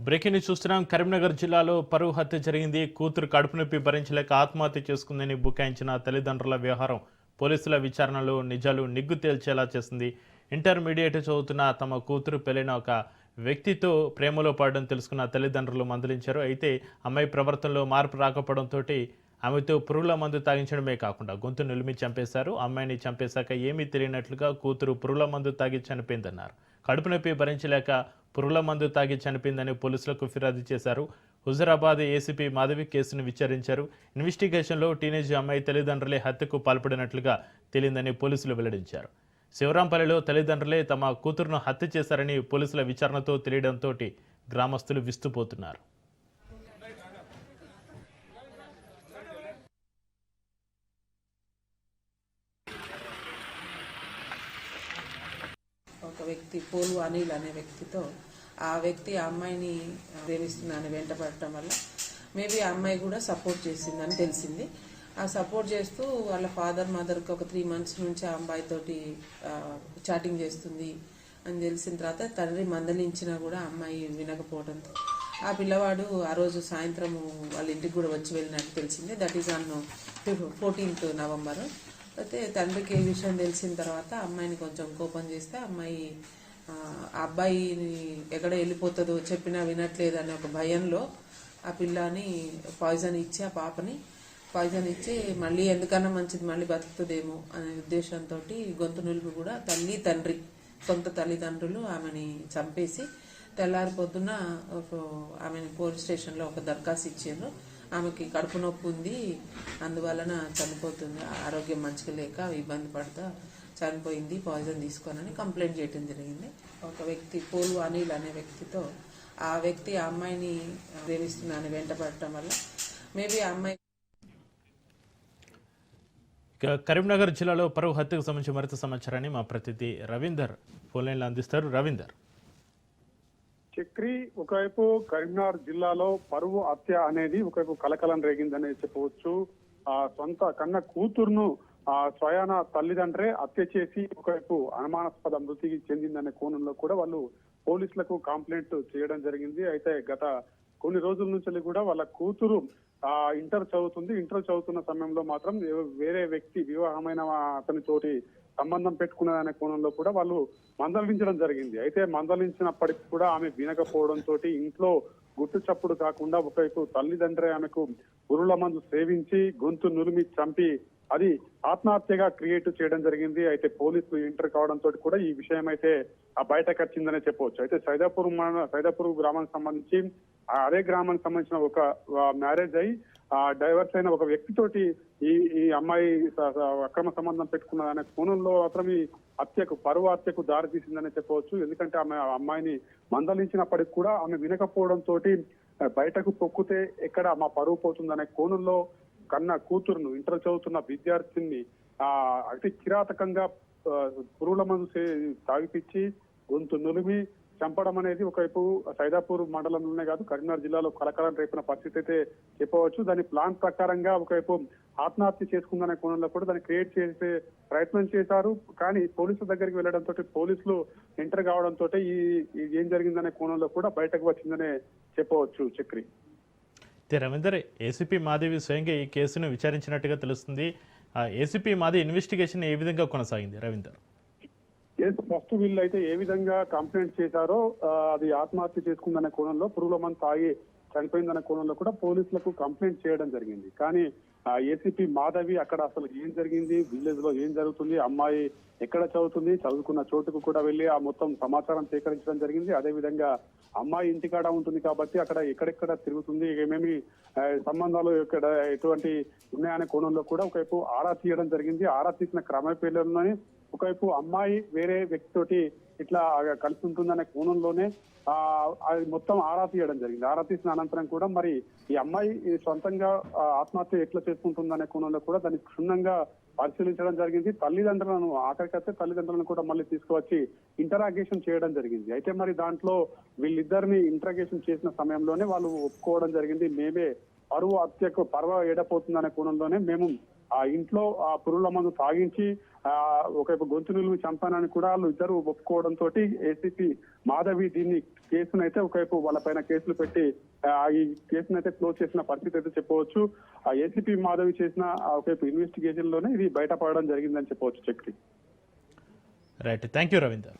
Breaking news చూస్తున్నాం. కరీంనగర్ జిల్లాలో పరువు హత్య జరిగింది. కూతురు కడుపు నొప్పి భరించలేక ఆత్మహత్య చేసుకుందని బుకాయించిన తల్లిదండ్రుల వ్యవహారం పోలీసుల విచారణలో నిజాలు నిగ్గు తేల్చేలా చేసింది. ఇంటర్మీడియట్ చదువుతున్న తమ కూతురు పెళ్లిన ఒక వ్యక్తితో ప్రేమలో పడడం తెలుసుకున్న తల్లిదండ్రులు మందలించారు. అయితే అమ్మాయి ప్రవర్తనలో మార్పు రాకపోవడంతో ఆమెతో పురుగుల మందు తాగించడమే కాకుండా గొంతు నులిమి చంపేశారు. అమ్మాయిని చంపేశాక ఏమీ తెలియనట్లుగా కూతురు పురుగుల మందు తాగి చనిపోయిందన్నారు. కడుపు నొప్పి భరించలేక పురుగుల మందు తాగి చనిపోయిందని పోలీసులకు ఫిర్యాదు చేశారు. హుజరాబాద్ ఏసీపీ మాధవి కేసును విచారించారు. ఇన్వెస్టిగేషన్లో టీనేజ్ అమ్మాయి తల్లిదండ్రులే హత్యకు పాల్పడినట్లుగా తేలిందని పోలీసులు వెల్లడించారు. శివరాంపల్లిలో తల్లిదండ్రులే తమ కూతురును హత్య చేశారని పోలీసుల విచారణతో తెలియడంతో గ్రామస్తులు విస్తుపోతున్నారు. ఒక వ్యక్తి పోలు అనిల్ అనే వ్యక్తితో ఆ వ్యక్తి ఆ అమ్మాయిని ప్రేమిస్తున్నాను వెంటపడటం వల్ల మేబీ ఆ అమ్మాయి కూడా సపోర్ట్ చేసిందని తెలిసింది. ఆ సపోర్ట్ చేస్తూ వాళ్ళ ఫాదర్ మదర్కి ఒక 3 months నుంచి ఆ అమ్మాయితోటి చాటింగ్ చేస్తుంది అని తెలిసిన తర్వాత తండ్రి మందలించినా కూడా అమ్మాయి వినకపోవడంతో ఆ పిల్లవాడు ఆ రోజు సాయంత్రం వాళ్ళ ఇంటికి కూడా వచ్చి వెళ్ళినట్టు తెలిసింది. That is on 14th November. అయితే తండ్రికి ఏ విషయం తెలిసిన తర్వాత అమ్మాయిని కొంచెం కోపం చేస్తే అమ్మాయి ఆ అబ్బాయిని ఎక్కడ వెళ్ళిపోతుందో చెప్పినా వినట్లేదు అనే ఒక భయంలో ఆ పిల్లని పాయిజన్ ఇచ్చి ఆ పాపని పాయిజన్ ఇచ్చి మళ్ళీ ఎందుకన్నా మంచిది మళ్ళీ బతుకుతుందేమో అనే ఉద్దేశంతో గొంతు నులుపు కూడా తల్లి తండ్రి సొంత తల్లిదండ్రులు ఆమెని చంపేసి తెల్లారి పొద్దున ఆమెని పోలీస్ స్టేషన్లో ఒక దరఖాస్తు ఇచ్చారు. ఆమెకి కడుపు నొప్పి ఉంది, అందువలన చనిపోతుంది, ఆరోగ్యం మంచిగా లేక ఇబ్బంది పడతా చనిపోయింది పాయిజన్ తీసుకోనని కంప్లైంట్ చేయడం జరిగింది. ఒక వ్యక్తి పోలు అనిల్ అనే వ్యక్తితో ఆ వ్యక్తి ఆ అమ్మాయిని ప్రేమిస్తున్నాను వెంటపడటం వల్ల మేబీ ఆ అమ్మాయి. కరీంనగర్ జిల్లాలో పరువు హత్యకు సంబంధించి మరింత సమాచారాన్ని మా ప్రతినిధి రవీందర్ ఫోన్ లైన్లో అందిస్తారు. రవీందర్. చక్రి, ఒకవైపు కరీంనగర్ జిల్లాలో పరువు హత్య అనేది ఒకవైపు కలకలం రేగిందని చెప్పవచ్చు. ఆ సొంత కన్న కూతురును స్వయాన తల్లిదండ్రే హత్య చేసి ఒకవైపు అనుమానాస్పద మృతికి చెందిందనే కోణంలో కూడా వాళ్ళు పోలీసులకు కంప్లైంట్ చేయడం జరిగింది. అయితే గత కొన్ని రోజుల నుంచి కూడా వాళ్ళ కూతురు ఇంటర్ చదువుతున్న సమయంలో మాత్రం వేరే వ్యక్తి వివాహమైన అతనితోటి సంబంధం పెట్టుకున్నదనే కోణంలో కూడా వాళ్ళు మందలించడం జరిగింది. అయితే మందలించినప్పటికీ కూడా ఆమె వినకపోవడంతో ఇంట్లో గుట్టు చప్పుడు కాకుండా ఒకవైపు తల్లిదండ్రి ఆమెకు పురుగుల మందు సేవించి గొంతు నులిమి చంపి అది ఆత్మహత్యగా క్రియేట్ చేయడం జరిగింది. అయితే పోలీసులు ఎంటర్ కావడంతో కూడా ఈ విషయం అయితే బయటకు వచ్చిందనే చెప్పవచ్చు. అయితే సైదాపూర్ గ్రామానికి సంబంధించి అదే గ్రామానికి సంబంధించిన ఒక మ్యారేజ్ అయి డైవర్స్ అయిన ఒక వ్యక్తితోటి ఈ అమ్మాయి అక్రమ సంబంధం పెట్టుకున్నదనే కోణంలో మాత్రం ఈ పరువు హత్యకు దారి తీసిందనే చెప్పవచ్చు. ఎందుకంటే ఆమె అమ్మాయిని మందలించినప్పటికి కూడా ఆమె వినకపోవడంతో బయటకు పొక్కితే ఎక్కడ మా పరువు పోతుందనే కోణంలో కన్న కూతురును ఇంటర్ చదువుతున్న విద్యార్థిని అతి కిరాతకంగా పురుగుల మందు తాగిపిచ్చి గొంతు నులిమి చంపడం అనేది ఒకవైపు సైదాపూర్ మండలంలోనే కాదు కరీంనగర్ జిల్లాలో కలకలం రేపిన పరిస్థితి అయితే చెప్పవచ్చు. దాని ప్లాన్ ప్రకారంగా ఒకవైపు ఆత్మహత్య చేసుకుందనే కోణంలో కూడా దాన్ని క్రియేట్ చేసే ప్రయత్నం చేశారు. కానీ పోలీసుల దగ్గరికి వెళ్లడంతో పోలీసులు ఎంటర్ కావడంతో ఏం జరిగిందనే కోణంలో కూడా బయటకు వచ్చిందనే చెప్పవచ్చు. చక్రి. రవీందర్, ఏసీపీ మాధవి స్వయంగా ఈ కేసును విచారించినట్టుగా తెలుస్తుంది. ఏసీపీ మాధవి ఇన్వెస్టిగేషన్ ఏ విధంగా కొనసాగింది రవీందర్? ఫస్ట్ వీళ్ళు అయితే ఏ విధంగా కంప్లైంట్ చేశారో అది ఆత్మహత్య చేసుకుందనే కోణంలో పురుగుల మందు తాగి చనిపోయిందనే కోణంలో కూడా పోలీసులకు కంప్లైంట్ చేయడం జరిగింది. కానీ ఏసీపీ మాధవి అక్కడ అసలు ఏం జరిగింది, విలేజ్ లో ఏం జరుగుతుంది, అమ్మాయి ఎక్కడ చదువుకున్న చోటుకు కూడా వెళ్లి ఆ మొత్తం సమాచారం సేకరించడం జరిగింది. అదే విధంగా అమ్మాయి ఇంటికాడ ఉంటుంది కాబట్టి అక్కడ ఎక్కడెక్కడ తిరుగుతుంది, ఏమేమి సంబంధాలు ఇక్కడ ఎటువంటి ఉన్నాయనే కోణంలో కూడా ఒకవైపు ఆరా తీయడం జరిగింది. ఆరా తీసిన క్రమపేర్లోనే ఒకవైపు అమ్మాయి వేరే వ్యక్తితోటి ఇట్లా కలిసి ఉంటుందనే కోణంలోనే అది మొత్తం ఆరా తీయడం జరిగింది. ఆరా తీసిన అనంతరం కూడా మరి ఈ అమ్మాయి సొంతంగా ఆత్మహత్య ఎట్లా చేసుకుంటుందనే కోణంలో కూడా దాన్ని క్షుణ్ణంగా పరిశీలించడం జరిగింది. తల్లిదండ్రులను కూడా మళ్ళీ తీసుకువచ్చి ఇంటరాగేషన్ చేయడం జరిగింది. అయితే మరి దాంట్లో వీళ్ళిద్దరిని ఇంటరాగేషన్ చేసిన సమయంలోనే వాళ్ళు ఒప్పుకోవడం జరిగింది. మేమే పరువు హత్యకు పర్వ ఏడపోతుందనే కోణంలోనే మేము ఆ ఇంట్లో ఆ పురుగుల మందు తాగించి ఒకవైపు గొంతు నిలువు చంపానని కూడా వాళ్ళు ఇద్దరు ఒప్పుకోవడంతో ఏసీపీ మాధవి దీన్ని కేసునైతే ఒకవైపు వాళ్ళపైన కేసులు పెట్టి ఈ కేసునైతే క్లోజ్ చేసిన పరిస్థితి అయితే చెప్పవచ్చు. ఆ ఏసీపీ మాధవి చేసిన ఒకవైపు ఇన్వెస్టిగేషన్ లోనే ఇది బయటపడడం జరిగిందని చెప్పవచ్చు. Chakri. Right, thank you Ravinder.